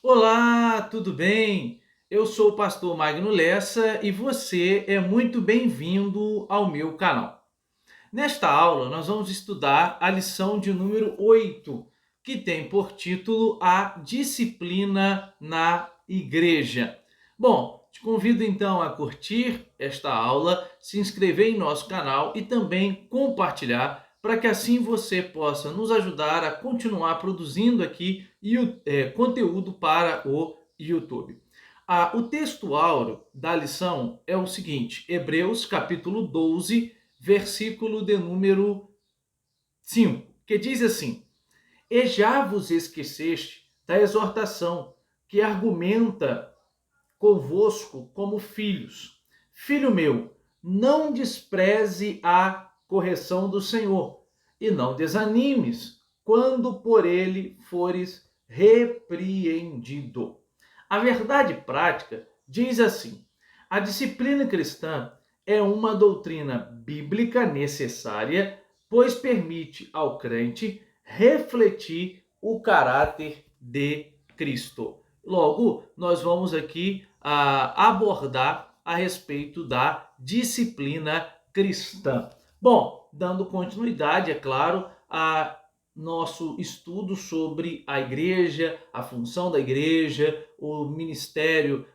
Olá, tudo bem? Eu sou o pastor Magno Lessa e você é muito bem-vindo ao meu canal. Nesta aula, nós vamos estudar a lição de número 8, que tem por título A Disciplina na Igreja. Bom, te convido então a curtir esta aula, se inscrever em nosso canal e também compartilhar para que assim você possa nos ajudar a continuar produzindo aqui conteúdo para o YouTube. O texto áureo da lição é o seguinte: Hebreus capítulo 12, versículo de número 5, que diz assim: E já vos esqueceste da exortação que argumenta convosco como filhos. Filho meu, não despreze a correção do Senhor, e não desanimes quando por ele fores repreendido. A verdade prática diz assim: a disciplina cristã é uma doutrina bíblica necessária, pois permite ao crente refletir o caráter de Cristo. Logo, nós vamos aqui abordar a respeito da disciplina cristã. Bom, dando continuidade, é claro, a nosso estudo sobre a igreja, a função da igreja, o ministério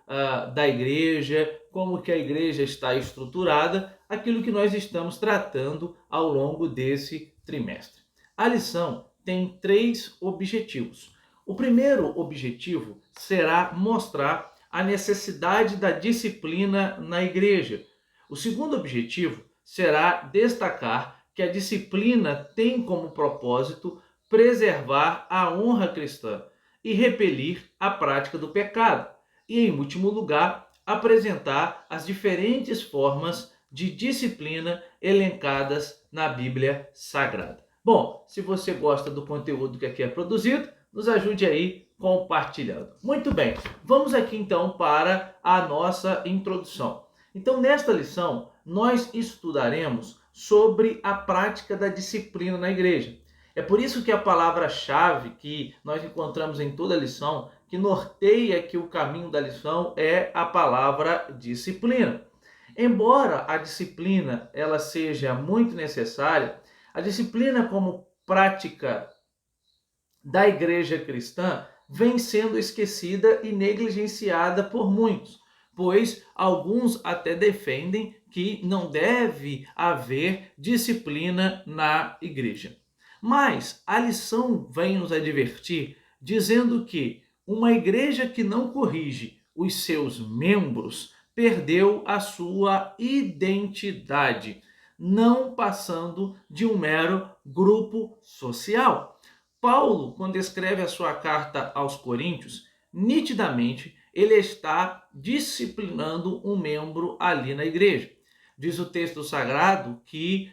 da igreja, como que a igreja está estruturada, aquilo que nós estamos tratando ao longo desse trimestre. A lição tem 3 objetivos. O primeiro objetivo será mostrar a necessidade da disciplina na igreja. O segundo objetivo será destacar que a disciplina tem como propósito preservar a honra cristã e repelir a prática do pecado. E, em último lugar, apresentar as diferentes formas de disciplina elencadas na Bíblia Sagrada. Bom, se você gosta do conteúdo que aqui é produzido, nos ajude aí compartilhando. Muito bem, vamos aqui então para a nossa introdução. Então, nesta lição, nós estudaremos sobre a prática da disciplina na igreja. É por isso que a palavra-chave que nós encontramos em toda a lição, que norteia aqui o caminho da lição, é a palavra disciplina. Embora a disciplina ela seja muito necessária, a disciplina como prática da igreja cristã vem sendo esquecida e negligenciada por muitos, pois alguns até defendem que não deve haver disciplina na igreja. Mas a lição vem nos advertir dizendo que uma igreja que não corrige os seus membros perdeu a sua identidade, não passando de um mero grupo social. Paulo, quando escreve a sua carta aos Coríntios, nitidamente ele está disciplinando um membro ali na igreja. Diz o texto sagrado que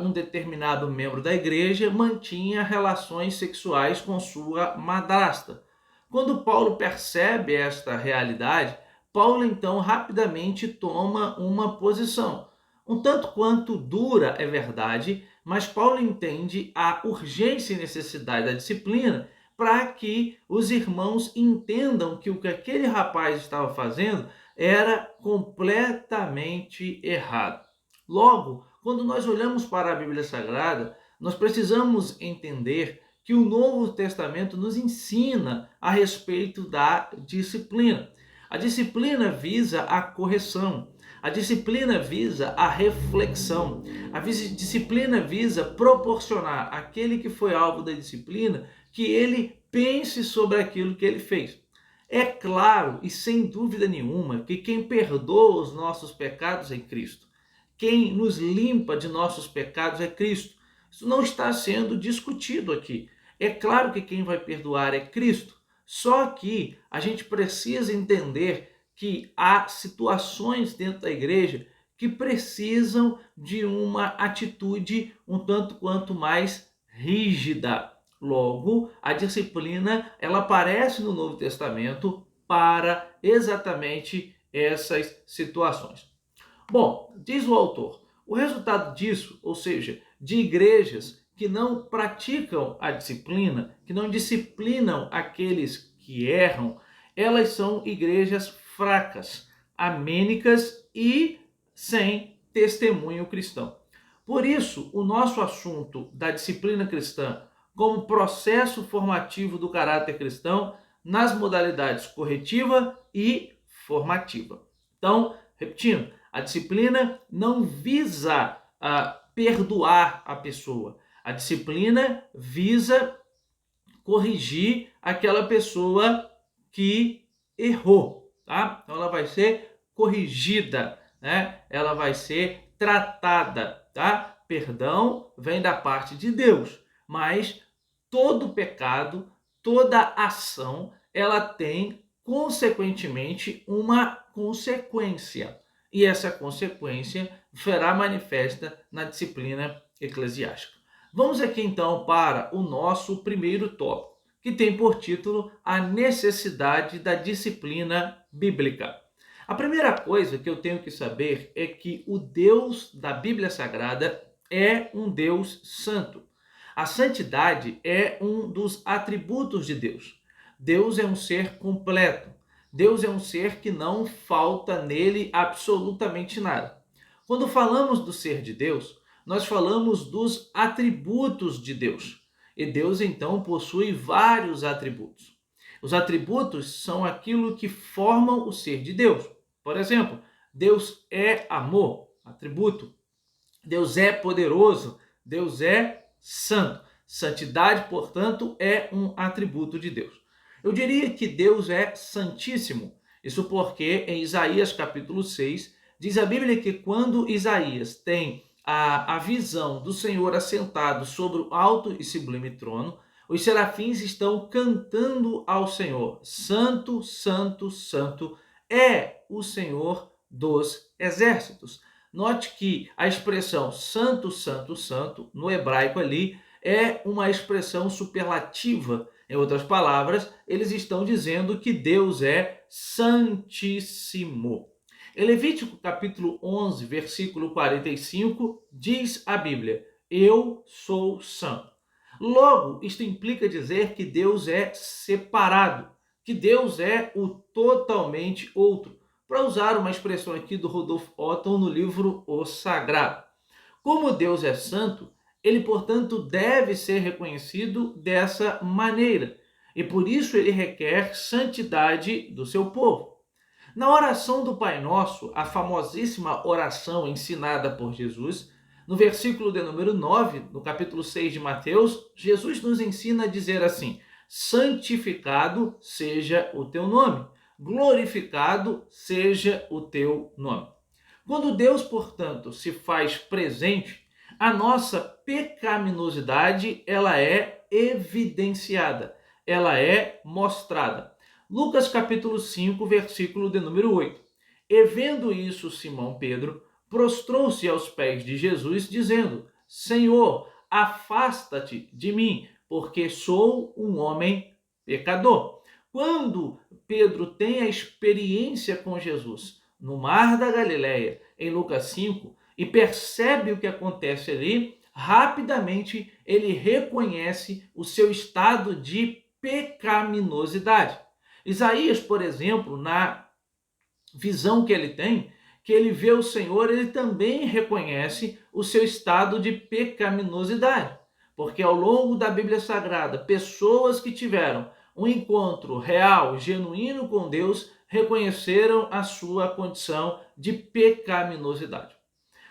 um determinado membro da igreja mantinha relações sexuais com sua madrasta. Quando Paulo percebe esta realidade, Paulo então rapidamente toma uma posição. Um tanto quanto dura, é verdade, mas Paulo entende a urgência e necessidade da disciplina para que os irmãos entendam que o que aquele rapaz estava fazendo era completamente errado. Logo, quando nós olhamos para a Bíblia Sagrada, nós precisamos entender que o Novo Testamento nos ensina a respeito da disciplina. A disciplina visa a correção, a disciplina visa a reflexão, a disciplina visa proporcionar àquele que foi alvo da disciplina que ele pense sobre aquilo que ele fez. É claro e sem dúvida nenhuma que quem perdoa os nossos pecados é Cristo. Quem nos limpa de nossos pecados é Cristo. Isso não está sendo discutido aqui. É claro que quem vai perdoar é Cristo. Só que a gente precisa entender que há situações dentro da igreja que precisam de uma atitude um tanto quanto mais rígida. Logo, a disciplina ela aparece no Novo Testamento para exatamente essas situações. Bom, diz o autor, o resultado disso, ou seja, de igrejas que não praticam a disciplina, que não disciplinam aqueles que erram, elas são igrejas fracas, amênicas e sem testemunho cristão. Por isso, o nosso assunto da disciplina cristã como processo formativo do caráter cristão nas modalidades corretiva e formativa. Então, repetindo, a disciplina não visa perdoar a pessoa. A disciplina visa corrigir aquela pessoa que errou, tá? Então ela vai ser corrigida, né? Ela vai ser tratada, tá? Perdão vem da parte de Deus, mas todo pecado, toda ação, ela tem consequentemente uma consequência. E essa consequência será manifesta na disciplina eclesiástica. Vamos aqui então para o nosso primeiro tópico, que tem por título a necessidade da disciplina bíblica. A primeira coisa que eu tenho que saber é que o Deus da Bíblia Sagrada é um Deus santo. A santidade é um dos atributos de Deus. Deus é um ser completo. Deus é um ser que não falta nele absolutamente nada. Quando falamos do ser de Deus, nós falamos dos atributos de Deus. E Deus, então, possui vários atributos. Os atributos são aquilo que formam o ser de Deus. Por exemplo, Deus é amor, atributo. Deus é poderoso, Deus é santo. Santidade, portanto, é um atributo de Deus. Eu diria que Deus é santíssimo. Isso porque em Isaías capítulo 6, diz a Bíblia que quando Isaías tem a visão do Senhor assentado sobre o alto e sublime trono, os serafins estão cantando ao Senhor: Santo, Santo, Santo é o Senhor dos exércitos. Note que a expressão Santo, Santo, Santo, no hebraico ali, é uma expressão superlativa. Em outras palavras, eles estão dizendo que Deus é santíssimo. Em Levítico capítulo 11, versículo 45, diz a Bíblia: Eu sou santo. Logo, isto implica dizer que Deus é separado, que Deus é o totalmente outro, para usar uma expressão aqui do Rudolf Otto no livro O Sagrado. Como Deus é santo, ele, portanto, deve ser reconhecido dessa maneira, e por isso ele requer santidade do seu povo. Na oração do Pai Nosso, a famosíssima oração ensinada por Jesus, no versículo de número 9, no capítulo 6 de Mateus, Jesus nos ensina a dizer assim: santificado seja o teu nome, glorificado seja o teu nome. Quando Deus, portanto, se faz presente, a nossa pecaminosidade ela é evidenciada, ela é mostrada. Lucas capítulo 5, versículo de número 8. E vendo isso, Simão Pedro prostrou-se aos pés de Jesus, dizendo: Senhor, afasta-te de mim, porque sou um homem pecador. Quando Pedro tem a experiência com Jesus no Mar da Galileia, em Lucas 5, e percebe o que acontece ali, rapidamente ele reconhece o seu estado de pecaminosidade. Isaías, por exemplo, na visão que ele tem, que ele vê o Senhor, ele também reconhece o seu estado de pecaminosidade. Porque ao longo da Bíblia Sagrada, pessoas que tiveram um encontro real, genuíno com Deus, reconheceram a sua condição de pecaminosidade.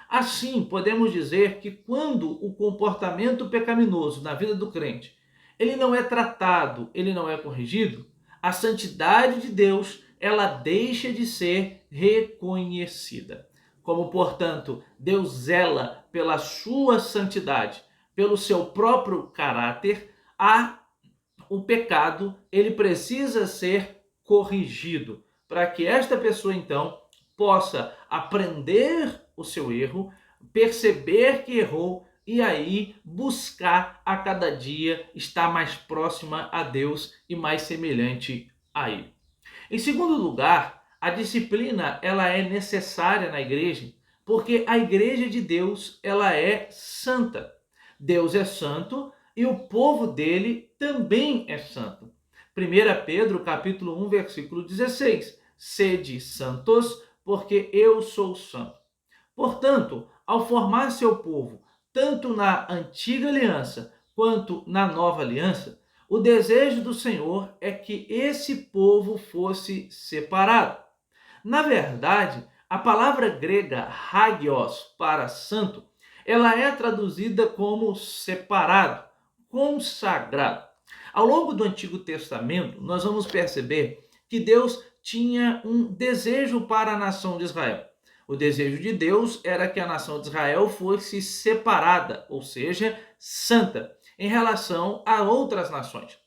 Assim, podemos dizer que quando o comportamento pecaminoso na vida do crente, ele não é tratado, ele não é corrigido, a santidade de Deus, ela deixa de ser reconhecida. Como, portanto, Deus zela pela sua santidade, pelo seu próprio caráter, o pecado, ele precisa ser corrigido, para que esta pessoa, então, possa aprender o seu erro, perceber que errou e aí buscar a cada dia estar mais próxima a Deus e mais semelhante a Ele. Em segundo lugar, a disciplina ela é necessária na igreja, porque a igreja de Deus ela é santa. Deus é santo e o povo dele também é santo. 1 Pedro, capítulo 1, versículo 16. Sede santos, porque eu sou santo. Portanto, ao formar seu povo, tanto na antiga aliança quanto na nova aliança, o desejo do Senhor é que esse povo fosse separado. Na verdade, a palavra grega hagios para santo, ela é traduzida como separado, consagrado. Ao longo do Antigo Testamento, nós vamos perceber que Deus tinha um desejo para a nação de Israel. O desejo de Deus era que a nação de Israel fosse separada, ou seja, santa, em relação a outras nações.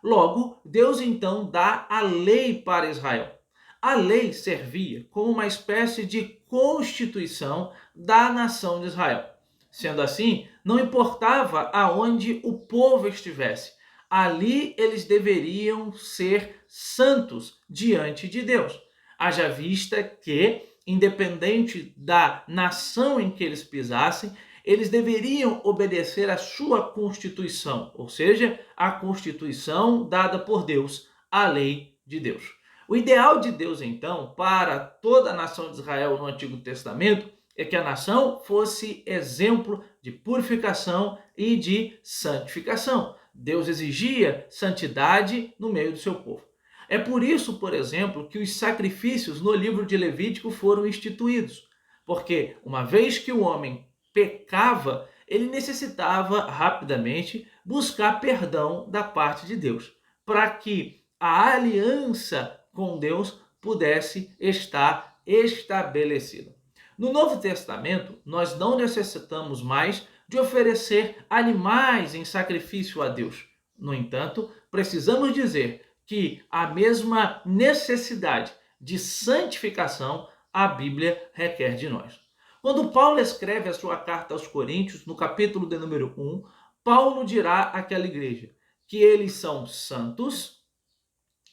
Logo, Deus então dá a lei para Israel. A lei servia como uma espécie de constituição da nação de Israel. Sendo assim, não importava aonde o povo estivesse, ali eles deveriam ser santos diante de Deus. Haja vista que, independente da nação em que eles pisassem, eles deveriam obedecer à sua Constituição, ou seja, a Constituição dada por Deus, a lei de Deus. O ideal de Deus, então, para toda a nação de Israel no Antigo Testamento é que a nação fosse exemplo de purificação e de santificação. Deus exigia santidade no meio do seu povo. É por isso, por exemplo, que os sacrifícios no livro de Levítico foram instituídos. Porque uma vez que o homem pecava, ele necessitava rapidamente buscar perdão da parte de Deus, para que a aliança com Deus pudesse estar estabelecida. No Novo Testamento, nós não necessitamos mais de oferecer animais em sacrifício a Deus. No entanto, precisamos dizer que a mesma necessidade de santificação a Bíblia requer de nós. Quando Paulo escreve a sua carta aos Coríntios, no capítulo de número 1, Paulo dirá àquela igreja que eles são santos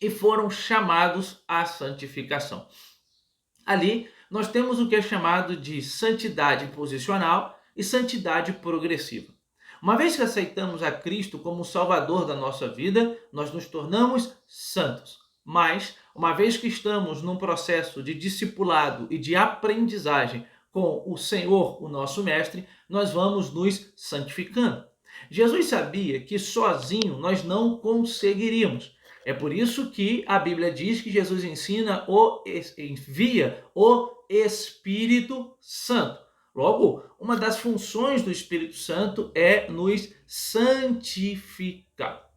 e foram chamados à santificação. Ali nós temos o que é chamado de santidade posicional e santidade progressiva. Uma vez que aceitamos a Cristo como Salvador da nossa vida, nós nos tornamos santos. Mas, uma vez que estamos num processo de discipulado e de aprendizagem com o Senhor, o nosso Mestre, nós vamos nos santificando. Jesus sabia que sozinho nós não conseguiríamos. É por isso que a Bíblia diz que Jesus envia o Espírito Santo. Logo, uma das funções do Espírito Santo é nos santificar.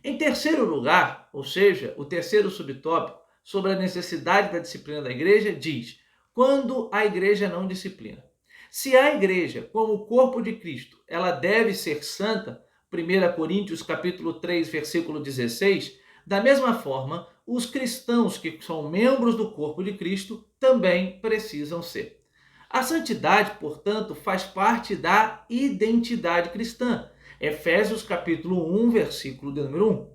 Em terceiro lugar, ou seja, o terceiro subtópico sobre a necessidade da disciplina da igreja diz: quando a igreja não disciplina. Se a igreja, como o corpo de Cristo, ela deve ser santa, 1 Coríntios capítulo 3, versículo 16, da mesma forma, os cristãos que são membros do corpo de Cristo também precisam ser. A santidade, portanto, faz parte da identidade cristã. Efésios capítulo 1, versículo de número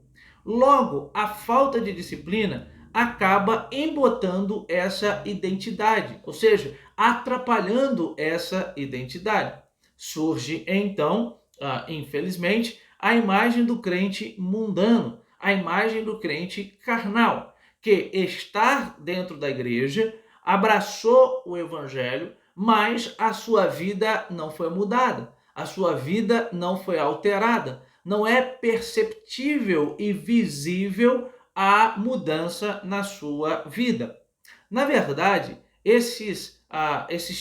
1. Logo, a falta de disciplina acaba embotando essa identidade, ou seja, atrapalhando essa identidade. Surge, então, infelizmente, a imagem do crente mundano, a imagem do crente carnal, que está dentro da igreja, abraçou o evangelho, mas a sua vida não foi mudada, a sua vida não foi alterada, não é perceptível e visível a mudança na sua vida. Na verdade, esses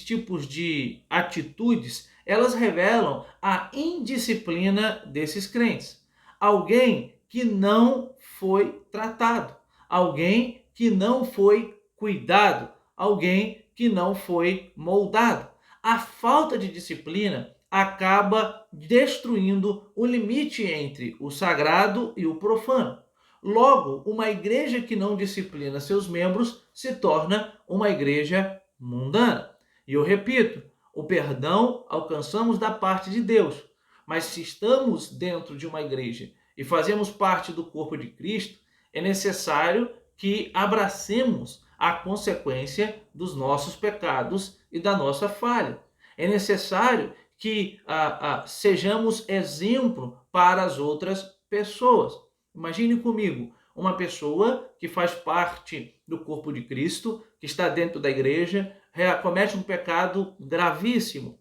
tipos de atitudes, elas revelam a indisciplina desses crentes. Alguém que não foi tratado, alguém que não foi cuidado, alguém que não foi moldado. A falta de disciplina acaba destruindo o limite entre o sagrado e o profano. Logo, uma igreja que não disciplina seus membros se torna uma igreja mundana. E eu repito, o perdão alcançamos da parte de Deus. Mas se estamos dentro de uma igreja e fazemos parte do corpo de Cristo, é necessário que abracemos a consequência dos nossos pecados e da nossa falha. É necessário que sejamos exemplo para as outras pessoas. Imagine comigo, uma pessoa que faz parte do corpo de Cristo, que está dentro da igreja, comete um pecado gravíssimo.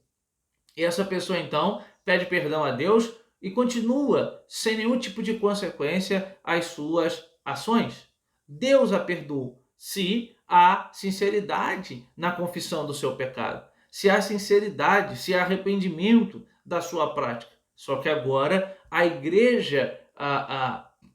E essa pessoa, então, pede perdão a Deus e continua sem nenhum tipo de consequência às suas ações. Deus a perdoou se há sinceridade na confissão do seu pecado, se há sinceridade, se há arrependimento da sua prática. Só que agora a igreja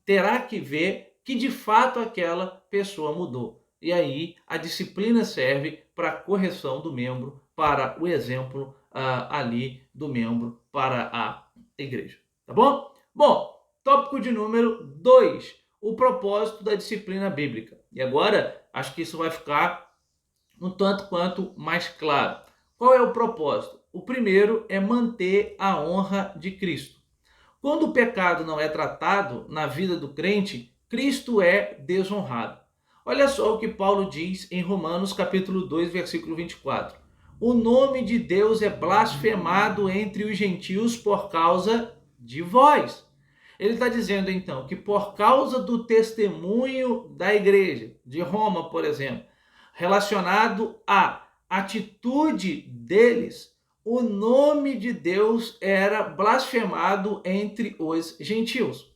terá que ver que de fato aquela pessoa mudou. E aí a disciplina serve para a correção do membro, para o exemplo ali do membro para a igreja. Tá bom? Bom, tópico de número 2, o propósito da disciplina bíblica. E agora, acho que isso vai ficar um tanto quanto mais claro. Qual é o propósito? O primeiro é manter a honra de Cristo. Quando o pecado não é tratado na vida do crente, Cristo é desonrado. Olha só o que Paulo diz em Romanos capítulo 2, versículo 24. O nome de Deus é blasfemado entre os gentios por causa de vós. Ele está dizendo então que por causa do testemunho da igreja de Roma, por exemplo, relacionado à atitude deles, o nome de Deus era blasfemado entre os gentios.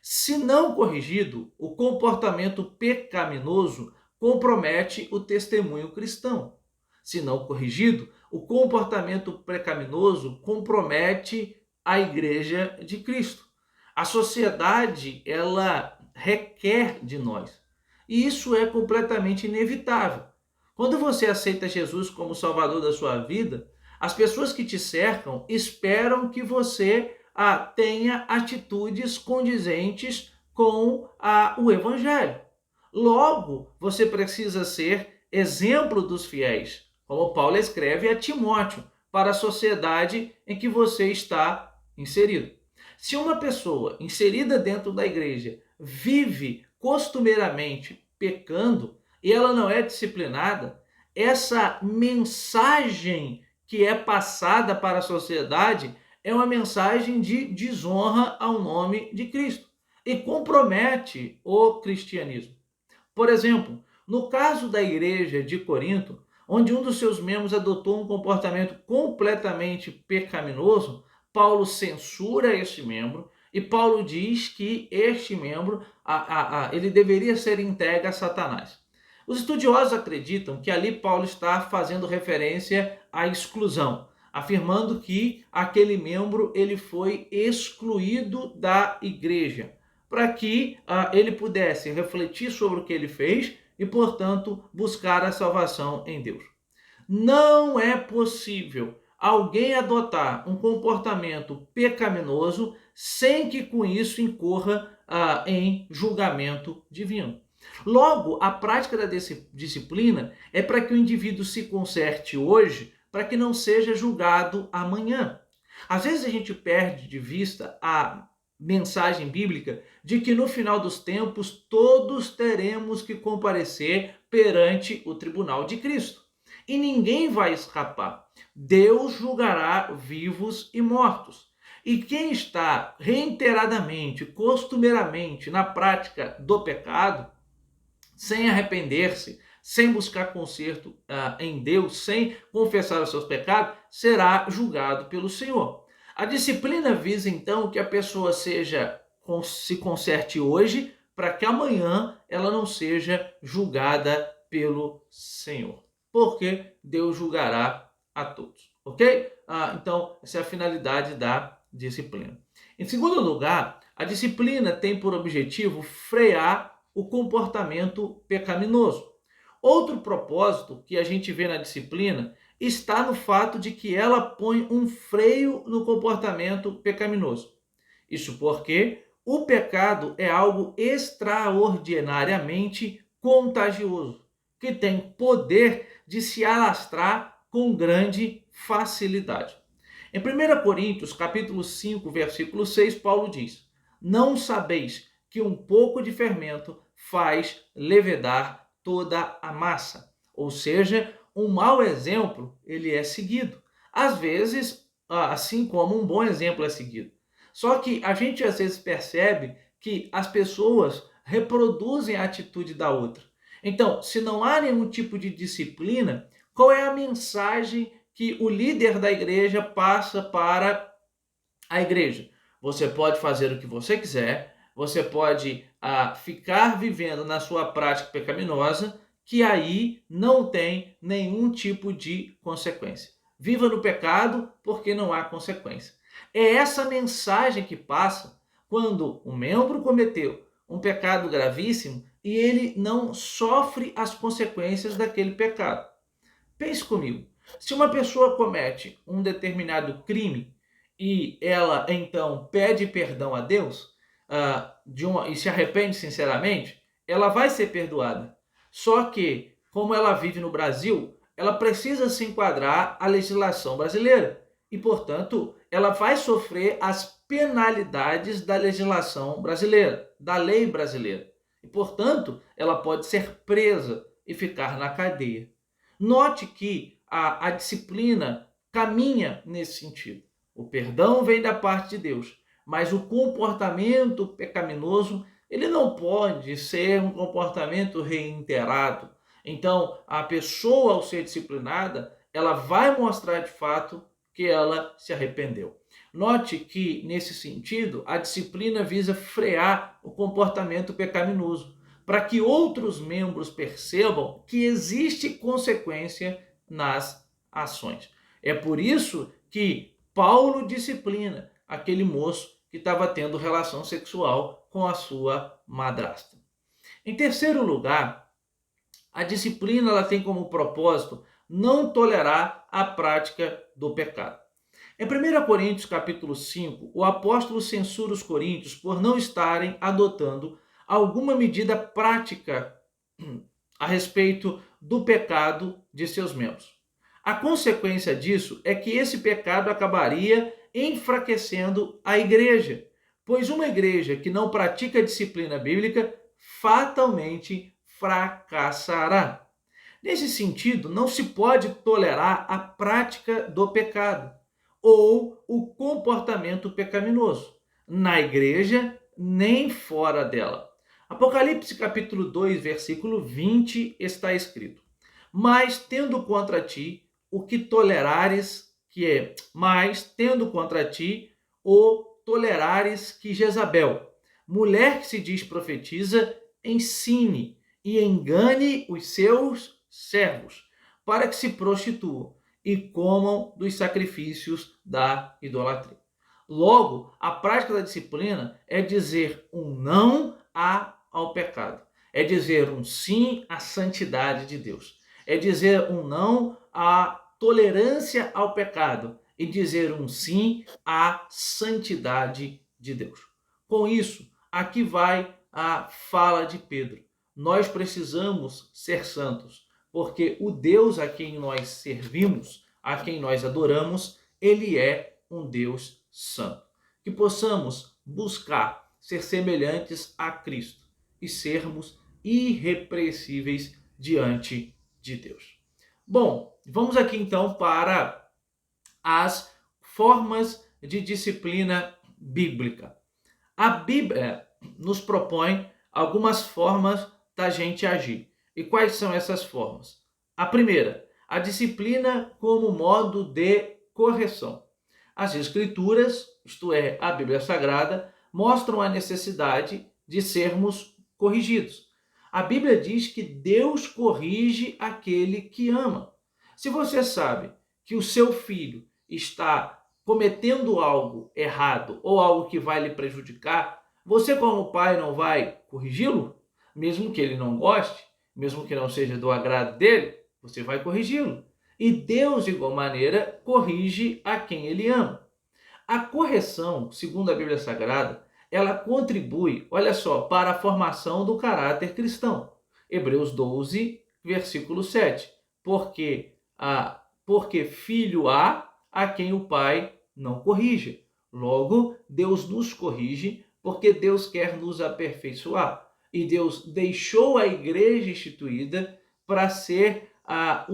Se não corrigido, o comportamento pecaminoso compromete o testemunho cristão. Se não corrigido, o comportamento pecaminoso compromete a igreja de Cristo. A sociedade, ela requer de nós. E isso é completamente inevitável. Quando você aceita Jesus como Salvador da sua vida, as pessoas que te cercam esperam que você tenha atitudes condizentes com o Evangelho. Logo, você precisa ser exemplo dos fiéis, como Paulo escreve a Timóteo, para a sociedade em que você está inserido. Se uma pessoa inserida dentro da igreja vive costumeiramente pecando e ela não é disciplinada, essa mensagem que é passada para a sociedade é uma mensagem de desonra ao nome de Cristo e compromete o cristianismo. Por exemplo, no caso da igreja de Corinto, onde um dos seus membros adotou um comportamento completamente pecaminoso, Paulo censura este membro e Paulo diz que este membro ele deveria ser entregue a Satanás. Os estudiosos acreditam que ali Paulo está fazendo referência à exclusão, afirmando que aquele membro ele foi excluído da igreja, para que ele pudesse refletir sobre o que ele fez e, portanto, buscar a salvação em Deus. Não é possível alguém adotar um comportamento pecaminoso sem que com isso incorra em julgamento divino. Logo, a prática da disciplina é para que o indivíduo se conserte hoje, para que não seja julgado amanhã. Às vezes a gente perde de vista a mensagem bíblica de que no final dos tempos todos teremos que comparecer perante o tribunal de Cristo. E ninguém vai escapar. Deus julgará vivos e mortos. E quem está reiteradamente, costumeiramente na prática do pecado, sem arrepender-se, sem buscar conserto em Deus, sem confessar os seus pecados, será julgado pelo Senhor. A disciplina visa então que a pessoa se conserte hoje, para que amanhã ela não seja julgada pelo Senhor. Porque Deus julgará a todos, ok? Então, essa é a finalidade da disciplina. Em segundo lugar, a disciplina tem por objetivo frear o comportamento pecaminoso. Outro propósito que a gente vê na disciplina está no fato de que ela põe um freio no comportamento pecaminoso. Isso porque o pecado é algo extraordinariamente contagioso, que tem poder de se alastrar com grande facilidade. Em 1 Coríntios, capítulo 5, versículo 6, Paulo diz: não sabeis que um pouco de fermento faz levedar toda a massa. Ou seja, um mau exemplo, ele é seguido. Às vezes, assim como um bom exemplo é seguido. Só que a gente às vezes percebe que as pessoas reproduzem a atitude da outra. Então, se não há nenhum tipo de disciplina, qual é a mensagem que o líder da igreja passa para a igreja? Você pode fazer o que você quiser, você pode ficar vivendo na sua prática pecaminosa, que aí não tem nenhum tipo de consequência. Viva no pecado porque não há consequência. É essa mensagem que passa quando um membro cometeu um pecado gravíssimo e ele não sofre as consequências daquele pecado. Pense comigo. Se uma pessoa comete um determinado crime e ela então pede perdão a Deus e se arrepende sinceramente, ela vai ser perdoada. Só que, como ela vive no Brasil, ela precisa se enquadrar à legislação brasileira e, portanto, ela vai sofrer as penalidades da legislação brasileira, da lei brasileira. E, portanto, ela pode ser presa e ficar na cadeia. Note que a disciplina caminha nesse sentido. O perdão vem da parte de Deus, mas o comportamento pecaminoso, ele não pode ser um comportamento reiterado. Então, a pessoa, ao ser disciplinada, ela vai mostrar de fato que ela se arrependeu. Note que, nesse sentido, a disciplina visa frear o comportamento pecaminoso, para que outros membros percebam que existe consequência nas ações. É por isso que Paulo disciplina aquele moço que estava tendo relação sexual com a sua madrasta. Em terceiro lugar, a disciplina ela tem como propósito não tolerar a prática do pecado. Em 1 Coríntios capítulo 5, o apóstolo censura os coríntios por não estarem adotando alguma medida prática a respeito do pecado de seus membros. A consequência disso é que esse pecado acabaria enfraquecendo a igreja, pois uma igreja que não pratica a disciplina bíblica fatalmente fracassará. Nesse sentido, não se pode tolerar a prática do pecado ou o comportamento pecaminoso na igreja nem fora dela. Apocalipse capítulo 2, versículo 20 está escrito: Mas tendo contra ti o que tolerares, tendo contra ti o tolerares que Jezabel, mulher que se diz profetiza, ensine e engane os seus servos, para que se prostituam e comam dos sacrifícios da idolatria. Logo, a prática da disciplina é dizer um não ao pecado, é dizer um sim à santidade de Deus, é dizer um não à tolerância ao pecado e dizer um sim à santidade de Deus. Com isso, aqui vai a fala de Pedro. Nós precisamos ser santos, porque o Deus a quem nós servimos, a quem nós adoramos, ele é um Deus santo. Que possamos buscar ser semelhantes a Cristo e sermos irrepreensíveis diante de Deus. Bom, vamos aqui então para as formas de disciplina bíblica. A Bíblia nos propõe algumas formas da gente agir. E quais são essas formas? A primeira, a disciplina como modo de correção. As Escrituras, isto é, a Bíblia Sagrada, mostram a necessidade de sermos corrigidos. A Bíblia diz que Deus corrige aquele que ama. Se você sabe que o seu filho está cometendo algo errado ou algo que vai lhe prejudicar, você como pai não vai corrigi-lo? Mesmo que ele não goste, mesmo que não seja do agrado dele, você vai corrigi-lo. E Deus, de igual maneira, corrige a quem ele ama. A correção, segundo a Bíblia Sagrada, ela contribui, olha só, para a formação do caráter cristão. Hebreus 12, versículo 7. Porque filho há a quem o pai não corrige. Logo, Deus nos corrige porque Deus quer nos aperfeiçoar. E Deus deixou a igreja instituída para ser a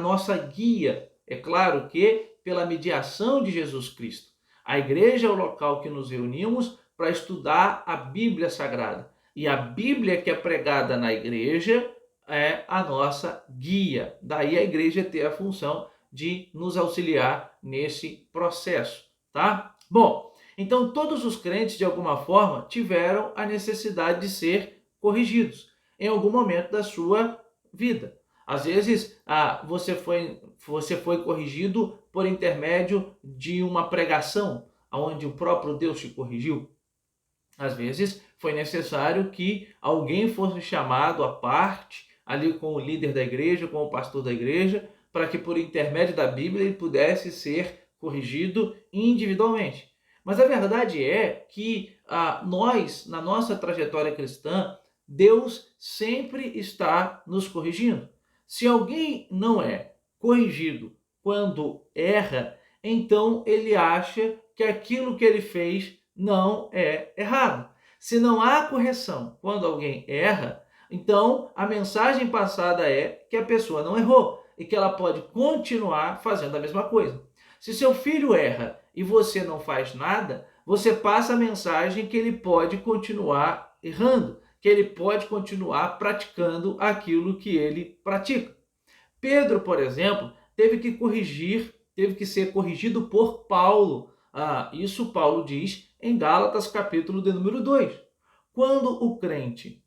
nossa guia. É claro que pela mediação de Jesus Cristo. A igreja é o local que nos reunimos para estudar a Bíblia Sagrada. E a Bíblia que é pregada na igreja é a nossa guia. Daí a igreja ter a função de nos auxiliar nesse processo, tá? Bom, então todos os crentes, de alguma forma, tiveram a necessidade de ser corrigidos em algum momento da sua vida. Às vezes, você foi corrigido por intermédio de uma pregação, onde o próprio Deus te corrigiu. Às vezes, foi necessário que alguém fosse chamado à parte, ali com o líder da igreja, com o pastor da igreja, para que por intermédio da Bíblia ele pudesse ser corrigido individualmente. Mas a verdade é que nós, na nossa trajetória cristã, Deus sempre está nos corrigindo. Se alguém não é corrigido quando erra, então ele acha que aquilo que ele fez não é errado. Se não há correção quando alguém erra, então a mensagem passada é que a pessoa não errou e que ela pode continuar fazendo a mesma coisa. Se seu filho erra e você não faz nada, você passa a mensagem que ele pode continuar errando, que ele pode continuar praticando aquilo que ele pratica. Pedro, por exemplo, teve que ser corrigido por Paulo. Isso Paulo diz em Gálatas, capítulo de número 2. Quando o crente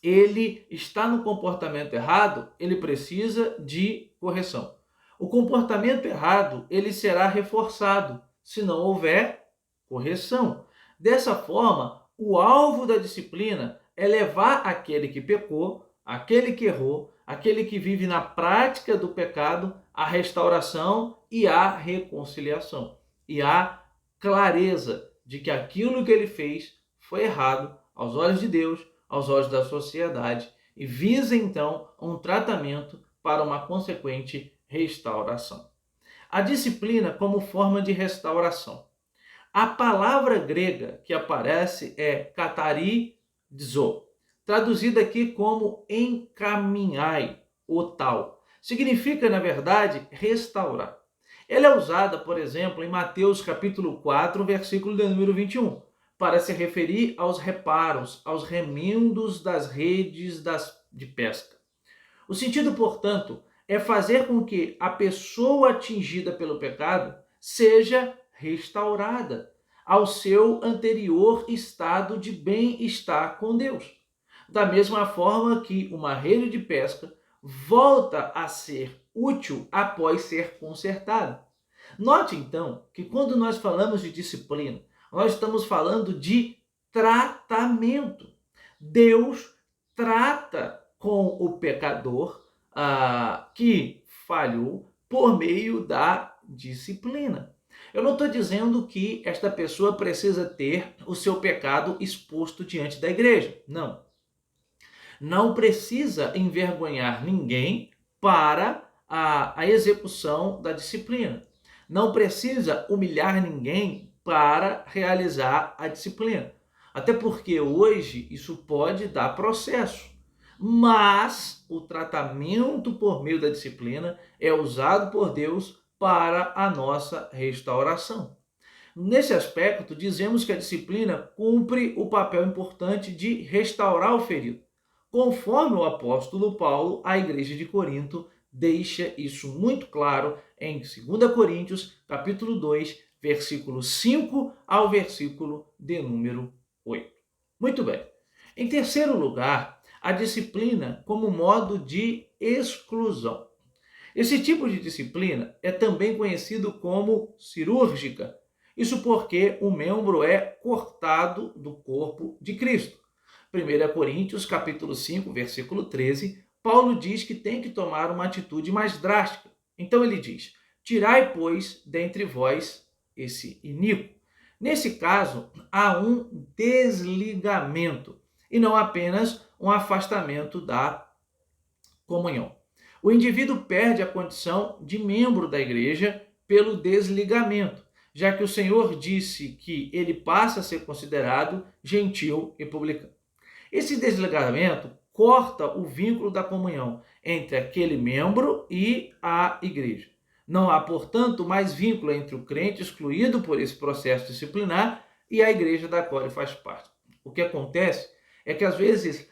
ele está no comportamento errado, ele precisa de correção. O comportamento errado, ele será reforçado se não houver correção. Dessa forma, o alvo da disciplina é levar aquele que pecou, aquele que errou, aquele que vive na prática do pecado, à restauração e à reconciliação. E à clareza de que aquilo que ele fez foi errado aos olhos de Deus, aos olhos da sociedade, e visa então um tratamento para uma consequente restauração. A disciplina como forma de restauração. A palavra grega que aparece é katarizo, traduzida aqui como encaminhai, o tal. Significa, na verdade, restaurar. Ela é usada, por exemplo, em Mateus capítulo 4, versículo de número 21, para se referir aos reparos, aos remendos das redes de pesca. O sentido, portanto, é fazer com que a pessoa atingida pelo pecado seja restaurada ao seu anterior estado de bem-estar com Deus. Da mesma forma que uma rede de pesca volta a ser útil após ser consertada. Note, então, que quando nós falamos de disciplina, nós estamos falando de tratamento. Deus trata com o pecador que falhou por meio da disciplina. Eu não estou dizendo que esta pessoa precisa ter o seu pecado exposto diante da igreja. Não. Não precisa envergonhar ninguém para a execução da disciplina. Não precisa humilhar ninguém para realizar a disciplina. Até porque hoje isso pode dar processo. Mas o tratamento por meio da disciplina é usado por Deus para a nossa restauração. Nesse aspecto, dizemos que a disciplina cumpre o papel importante de restaurar o ferido. Conforme o apóstolo Paulo, a igreja de Corinto deixa isso muito claro em 2 Coríntios, capítulo 2, versículo 5 ao versículo de número 8. Muito bem. Em terceiro lugar, a disciplina como modo de exclusão. Esse tipo de disciplina é também conhecido como cirúrgica. Isso porque o membro é cortado do corpo de Cristo. 1 Coríntios, capítulo 5, versículo 13, Paulo diz que tem que tomar uma atitude mais drástica. Então ele diz: tirai, pois, dentre vós esse iníquo. Nesse caso, há um desligamento e não apenas um afastamento da comunhão. O indivíduo perde a condição de membro da igreja pelo desligamento, já que o Senhor disse que ele passa a ser considerado gentil e publicano. Esse desligamento corta o vínculo da comunhão entre aquele membro e a igreja. Não há, portanto, mais vínculo entre o crente excluído por esse processo disciplinar e a igreja da qual ele faz parte. O que acontece é que às vezes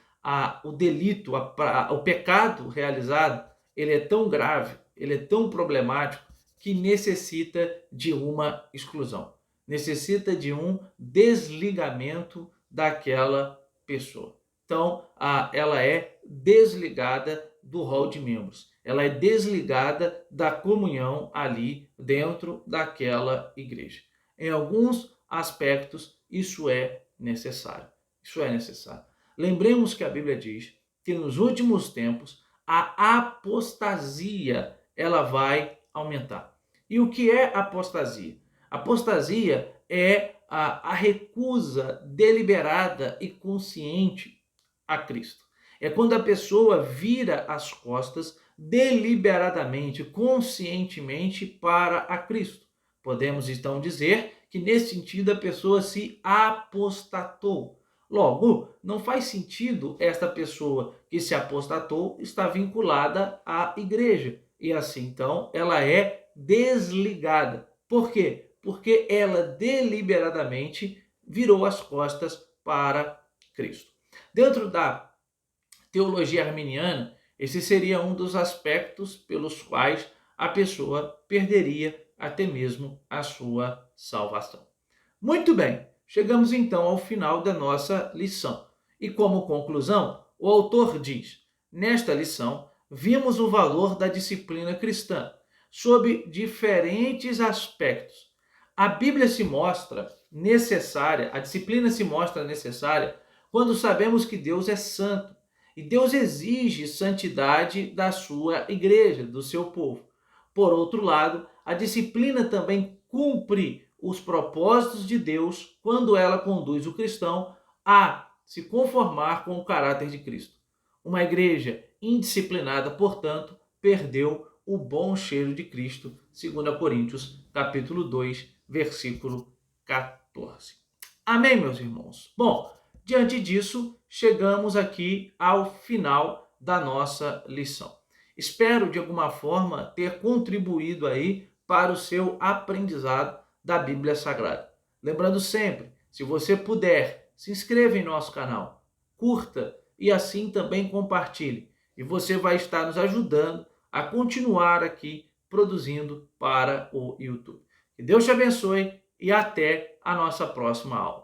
o delito, o pecado realizado, ele é tão grave, ele é tão problemático, que necessita de uma exclusão, necessita de um desligamento daquela pessoa. Então, ela é desligada do rol de membros, ela é desligada da comunhão ali dentro daquela igreja. Em alguns aspectos, isso é necessário. Isso é necessário. Lembremos que a Bíblia diz que nos últimos tempos a apostasia ela vai aumentar. E o que é apostasia? Apostasia é a recusa deliberada e consciente a Cristo. É quando a pessoa vira as costas deliberadamente, conscientemente para a Cristo. Podemos então dizer que nesse sentido a pessoa se apostatou. Logo, não faz sentido esta pessoa que se apostatou estar vinculada à igreja. E assim, então, ela é desligada. Por quê? Porque ela deliberadamente virou as costas para Cristo. Dentro da teologia arminiana, esse seria um dos aspectos pelos quais a pessoa perderia até mesmo a sua salvação. Muito bem, chegamos então ao final da nossa lição. E como conclusão, o autor diz: nesta lição, vimos o valor da disciplina cristã, sob diferentes aspectos. A Bíblia se mostra necessária, a disciplina se mostra necessária quando sabemos que Deus é santo e Deus exige santidade da sua igreja, do seu povo. Por outro lado, a disciplina também cumpre os propósitos de Deus quando ela conduz o cristão a se conformar com o caráter de Cristo. Uma igreja indisciplinada, portanto, perdeu o bom cheiro de Cristo, 2 Coríntios, capítulo 2, versículo 14. Amém, meus irmãos? Bom, diante disso, chegamos aqui ao final da nossa lição. Espero, de alguma forma, ter contribuído aí para o seu aprendizado da Bíblia Sagrada. Lembrando sempre, se você puder, se inscreva em nosso canal, curta e assim também compartilhe. E você vai estar nos ajudando a continuar aqui produzindo para o YouTube. Que Deus te abençoe e até a nossa próxima aula.